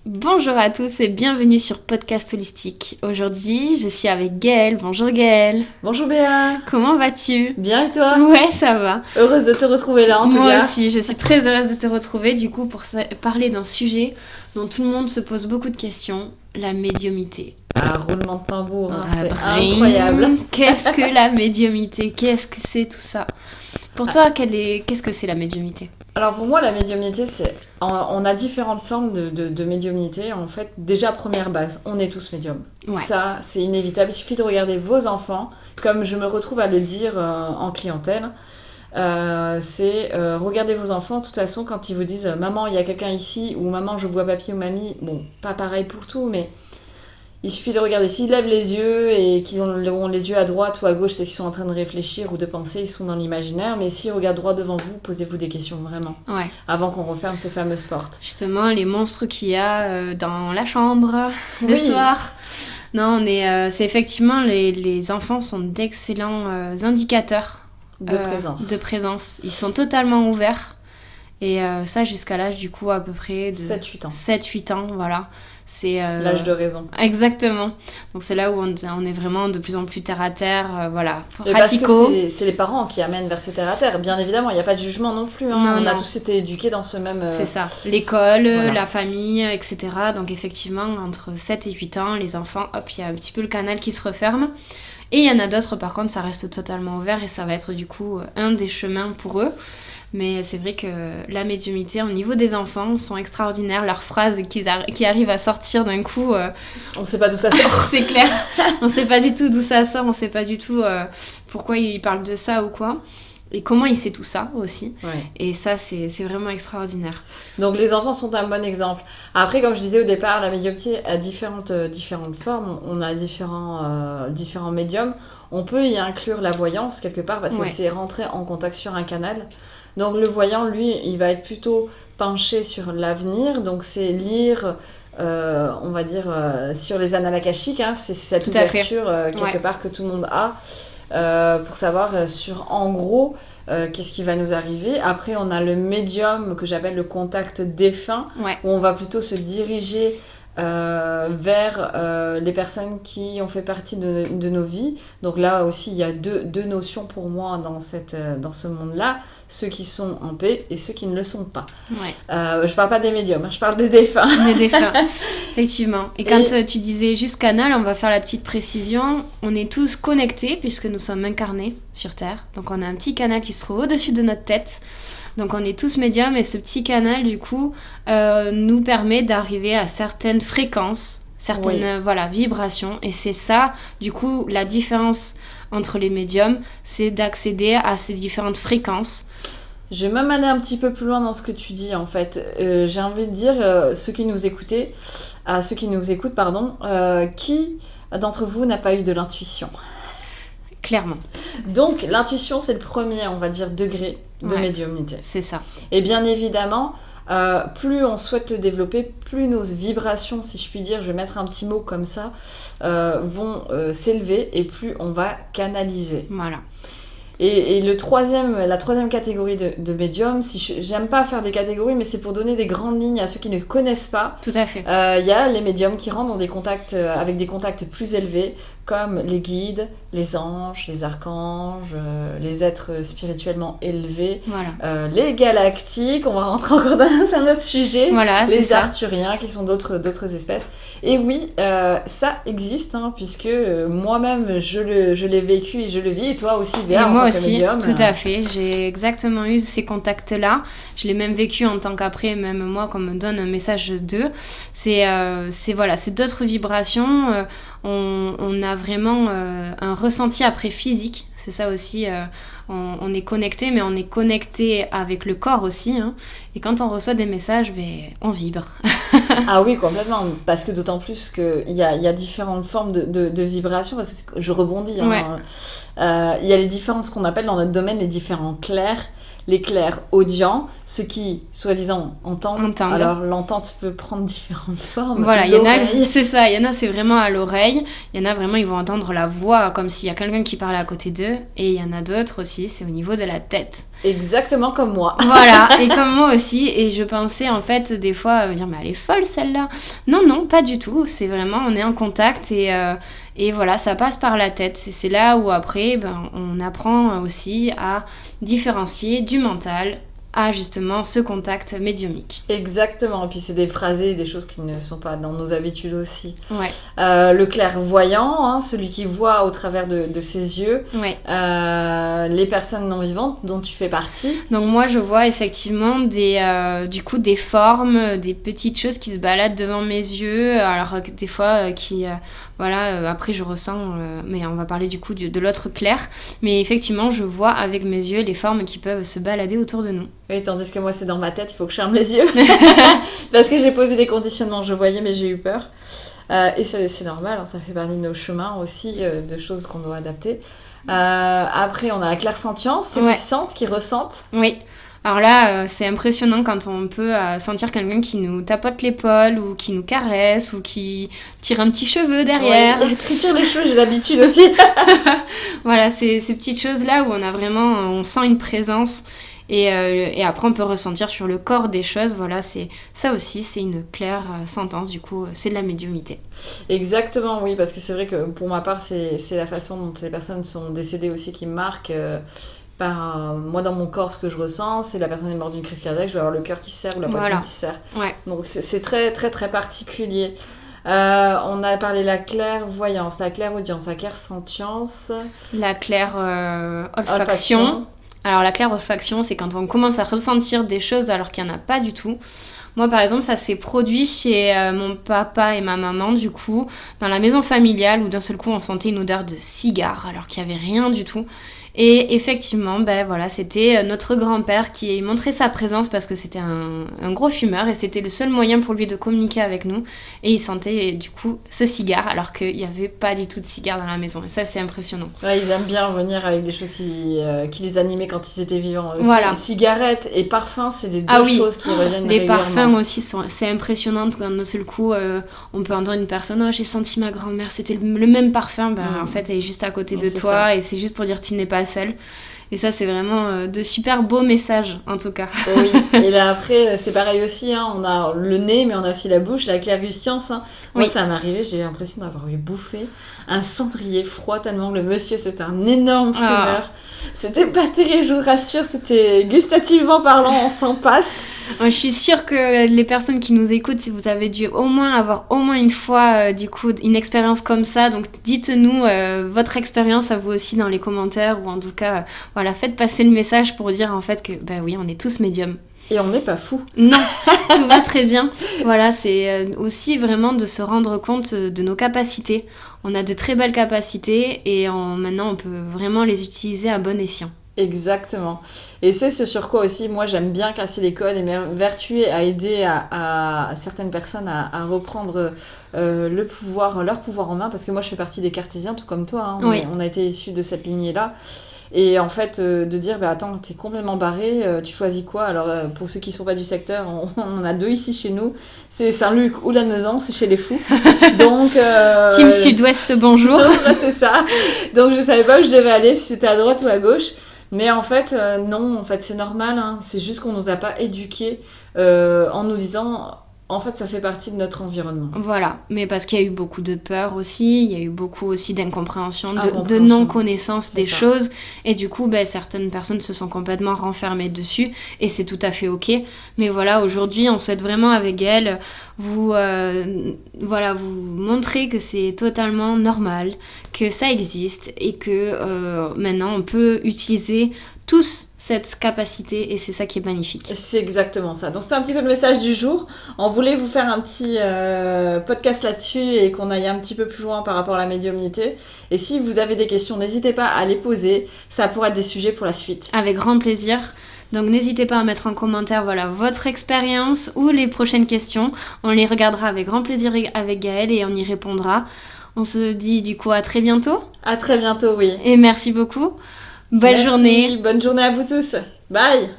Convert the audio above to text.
Bonjour à tous et bienvenue sur Podcast Holistique. Aujourd'hui, je suis avec Gaëlle. Bonjour Gaëlle. Bonjour Béa. Comment vas-tu? Bien et toi? Ouais, ça va. Heureuse de te retrouver là en tout cas. Moi aussi, je suis très heureuse de te retrouver du coup pour parler d'un sujet dont tout le monde se pose beaucoup de questions, la médiumnité. Ah, roulement de tambour, c'est Bring. incroyable. Qu'est-ce que la médiumité? Qu'est-ce que c'est tout ça? Pour toi, qu'est-ce que c'est la médiumité? Alors pour moi, la médiumnité, on a différentes formes de médiumnité. En fait, déjà, première base, on est tous médiums. Ouais. Ça, c'est inévitable. Il suffit de regarder vos enfants, comme je me retrouve à le dire en clientèle. Regardez vos enfants, de toute façon, quand ils vous disent « Maman, il y a quelqu'un ici » ou « Maman, je vois papy ou mamie », bon, pas pareil pour tout, mais il suffit de regarder. S'ils lèvent les yeux et qu'ils ont les yeux à droite ou à gauche, c'est qu'ils sont en train de réfléchir ou de penser, ils sont dans l'imaginaire. Mais s'ils regardent droit devant vous, posez-vous des questions, vraiment. Ouais. Avant qu'on referme ces fameuses portes. Justement, les monstres qu'il y a dans la chambre le soir. Non, c'est effectivement, les enfants sont d'excellents indicateurs de présence. De présence. Ils sont totalement ouverts. Et ça, jusqu'à l'âge, du coup, à peu près de 7-8 ans. 7-8 ans, voilà. C'est l'âge de raison. Exactement. Donc c'est là où on est vraiment de plus en plus terre à terre, voilà. Et radicaux. parce que c'est les parents qui amènent vers ce terre à terre. Bien évidemment, il n'y a pas de jugement non plus. Hein. On a tous été éduqués dans ce même. C'est ça. L'école, la famille, etc. Donc effectivement, entre 7 et 8 ans, les enfants, hop, il y a un petit peu le canal qui se referme. Et il y en a d'autres, par contre, ça reste totalement ouvert et ça va être du coup un des chemins pour eux. Mais c'est vrai que la médiumité, au niveau des enfants, sont extraordinaires. Leurs phrases qui arrivent à sortir d'un coup... On ne sait pas d'où ça sort. C'est clair. On ne sait pas du tout d'où ça sort. On ne sait pas du tout pourquoi il parle de ça ou quoi. Et comment il sait tout ça aussi. Ouais. Et ça, c'est vraiment extraordinaire. Donc les enfants sont un bon exemple. Après, comme je disais au départ, la médiumnité a différentes formes. On a différents médiums. On peut y inclure la voyance quelque part parce que c'est rentrer en contact sur un canal. Donc le voyant, lui, il va être plutôt penché sur l'avenir. Donc c'est lire, on va dire, sur les annales akashiques. Hein. C'est cette ouverture quelque part que tout le monde a pour savoir sur, en gros, qu'est-ce qui va nous arriver. Après, on a le médium que j'appelle le contact défunt, où on va plutôt se diriger vers les personnes qui ont fait partie de nos vies. Donc là aussi, il y a deux notions pour moi dans ce monde-là. Ceux qui sont en paix et ceux qui ne le sont pas. Je parle pas des médiums, je parle des défunts. Des défunts, effectivement. Et quand tu disais juste canal, on va faire la petite précision. On est tous connectés puisque nous sommes incarnés sur Terre. Donc on a un petit canal qui se trouve au-dessus de notre tête. Donc on est tous médiums et ce petit canal du coup nous permet d'arriver à certaines fréquences, certaines vibrations. Et c'est ça du coup la différence entre les médiums, c'est d'accéder à ces différentes fréquences. Je vais même aller un petit peu plus loin dans ce que tu dis en fait. J'ai envie de dire ceux qui nous écoutent, qui d'entre vous n'a pas eu de l'intuition ? Clairement. Donc l'intuition, c'est le premier, on va dire, degré de médiumnité. C'est ça. Et bien évidemment, plus on souhaite le développer, plus nos vibrations, si je puis dire, je vais mettre un petit mot comme ça, vont s'élever et plus on va canaliser. Voilà. Et la troisième catégorie de médium, j'aime pas faire des catégories, mais c'est pour donner des grandes lignes à ceux qui ne connaissent pas. Tout à fait. Il y a les médiums qui rentrent dans des contacts avec des contacts plus élevés, comme les guides, les anges, les archanges, les êtres spirituellement élevés, les galactiques, on va rentrer encore dans un autre sujet, les arthuriens qui sont d'autres espèces. Et oui, ça existe, hein, puisque moi-même je l'ai vécu et je le vis, et toi aussi, Béa, en tant que médium. Tout à fait, j'ai exactement eu ces contacts-là. Je l'ai même vécu en tant qu'après, même moi, qu'on me donne un message d'eux. C'est d'autres vibrations. On a vraiment un ressenti après physique, c'est ça aussi, on est connecté, mais on est connecté avec le corps aussi, hein. Et quand on reçoit des messages, on vibre. Ah oui, complètement, parce que d'autant plus qu'il y a différentes formes de vibrations, parce que je rebondis, hein. Il y a les différents, ce qu'on appelle dans notre domaine, les différents clairs, les clairs audients, ceux qui, soi-disant, entendent. Alors, l'entente peut prendre différentes formes. Voilà, il y en a, c'est ça, il y en a, c'est vraiment à l'oreille. Il y en a vraiment, ils vont entendre la voix comme s'il y a quelqu'un qui parlait à côté d'eux. Et il y en a d'autres aussi, c'est au niveau de la tête. Exactement comme moi. Voilà, et comme moi aussi. Et je pensais, en fait, des fois, dire, mais elle est folle, celle-là. Non, pas du tout. C'est vraiment, on est en contact et voilà, ça passe par la tête. C'est là où après, on apprend aussi à différencier du mental à justement ce contact médiumnique. Exactement, et puis c'est des phrasés, des choses qui ne sont pas dans nos habitudes aussi. Ouais. Le clairvoyant, celui qui voit au travers de ses yeux, ouais. Les personnes non vivantes dont tu fais partie. Donc moi je vois effectivement des formes, des petites choses qui se baladent devant mes yeux, alors des fois après je ressens, mais on va parler du coup de l'autre clair, mais effectivement je vois avec mes yeux les formes qui peuvent se balader autour de nous. Oui, tandis que moi c'est dans ma tête, il faut que je ferme les yeux. Parce que j'ai posé des conditionnements, je voyais mais j'ai eu peur. Et c'est normal, ça fait partie de nos chemins aussi, de choses qu'on doit adapter. Après on a la clairsentience, ceux qui sentent, qui ressentent. Oui. Alors là, c'est impressionnant quand on peut sentir quelqu'un qui nous tapote l'épaule ou qui nous caresse ou qui tire un petit cheveu derrière. Oui, triture les cheveux, j'ai l'habitude aussi. Voilà, ces petites choses-là où on sent une présence et après on peut ressentir sur le corps des choses. Voilà, ça aussi, c'est une claire sentence, du coup, c'est de la médiumnité. Exactement, oui, parce que c'est vrai que pour ma part, c'est la façon dont les personnes sont décédées aussi qui me marque. Moi dans mon corps ce que je ressens c'est la personne est morte d'une crise cardiaque, je vais avoir le cœur qui se serre ou la poitrine qui se serre. Ouais. Donc c'est très très très particulier. On a parlé de la clairvoyance, la clairaudience, la clairsentience, la clairolfaction. Alors la clairolfaction c'est quand on commence à ressentir des choses alors qu'il n'y en a pas du tout. Moi, par exemple, ça s'est produit chez mon papa et ma maman, du coup, dans la maison familiale, où d'un seul coup, on sentait une odeur de cigare, alors qu'il n'y avait rien du tout. Et effectivement, c'était notre grand-père qui montrait sa présence parce que c'était un gros fumeur et c'était le seul moyen pour lui de communiquer avec nous. Et il sentait du coup ce cigare alors qu'il n'y avait pas du tout de cigare dans la maison. Et ça, c'est impressionnant. Ouais, ils aiment bien revenir avec des choses qui les animaient quand ils étaient vivants. Voilà. Cigarettes et parfums, c'est des deux choses qui reviennent les régulièrement. Les parfums aussi, c'est impressionnant quand d'un seul coup, on peut entendre une personne « Oh, j'ai senti ma grand-mère, c'était le même parfum. » En fait, elle est juste à côté de toi ça. Et c'est juste pour dire qu'il n'est pas seul. Et ça, c'est vraiment de super beaux messages, en tout cas. Oui, et là après, c'est pareil aussi, on a le nez, mais on a aussi la bouche, la clairvoyance. Moi, ça m'est arrivé, j'ai l'impression d'avoir eu bouffé un cendrier froid, tellement que le monsieur, c'était un énorme fumeur. C'était pas terrible, je vous rassure, c'était gustativement parlant, on s'en passe. Je suis sûre que les personnes qui nous écoutent, si vous avez dû avoir au moins une fois du coup une expérience comme ça, donc dites-nous votre expérience à vous aussi dans les commentaires ou en tout cas faites passer le message pour dire en fait que oui, on est tous médiums. Et on n'est pas fous. Non, tout va très bien. Voilà, c'est aussi vraiment de se rendre compte de nos capacités. On a de très belles capacités et maintenant on peut vraiment les utiliser à bon escient. Exactement. Et c'est ce sur quoi aussi, moi j'aime bien casser les codes et m'évertuer à aider à certaines personnes à reprendre leur pouvoir en main, parce que moi je fais partie des cartésiens, tout comme toi, on a été issus de cette lignée-là. Et en fait, de dire, attends, t'es complètement barré, tu choisis quoi ? Alors, pour ceux qui sont pas du secteur, on en a 2 ici chez nous. C'est Saint-Luc ou Lannemezan, c'est chez les fous. Donc, Team Sud-Ouest, bonjour. C'est ça. Donc, je savais pas où je devais aller, si c'était à droite ou à gauche. Mais en fait, non, en fait, c'est normal. C'est juste qu'on nous a pas éduqués en nous disant... En fait, ça fait partie de notre environnement. Voilà, mais parce qu'il y a eu beaucoup de peur aussi, il y a eu beaucoup aussi d'incompréhension, de non-connaissance des choses, et du coup, certaines personnes se sont complètement renfermées dessus, et c'est tout à fait ok. Mais voilà, aujourd'hui, on souhaite vraiment avec elle vous montrer que c'est totalement normal, que ça existe, et que maintenant, on peut utiliser tous cette capacité et c'est ça qui est magnifique. C'est exactement ça. Donc c'était un petit peu le message du jour. On voulait vous faire un petit podcast là-dessus et qu'on aille un petit peu plus loin par rapport à la médiumnité. Et si vous avez des questions, n'hésitez pas à les poser. Ça pourrait être des sujets pour la suite. Avec grand plaisir. Donc n'hésitez pas à mettre en commentaire votre expérience ou les prochaines questions. On les regardera avec grand plaisir avec Gaëlle et on y répondra. On se dit du coup à très bientôt. À très bientôt, oui. Et merci beaucoup. Belle Merci, journée. bonne journée à vous tous. Bye.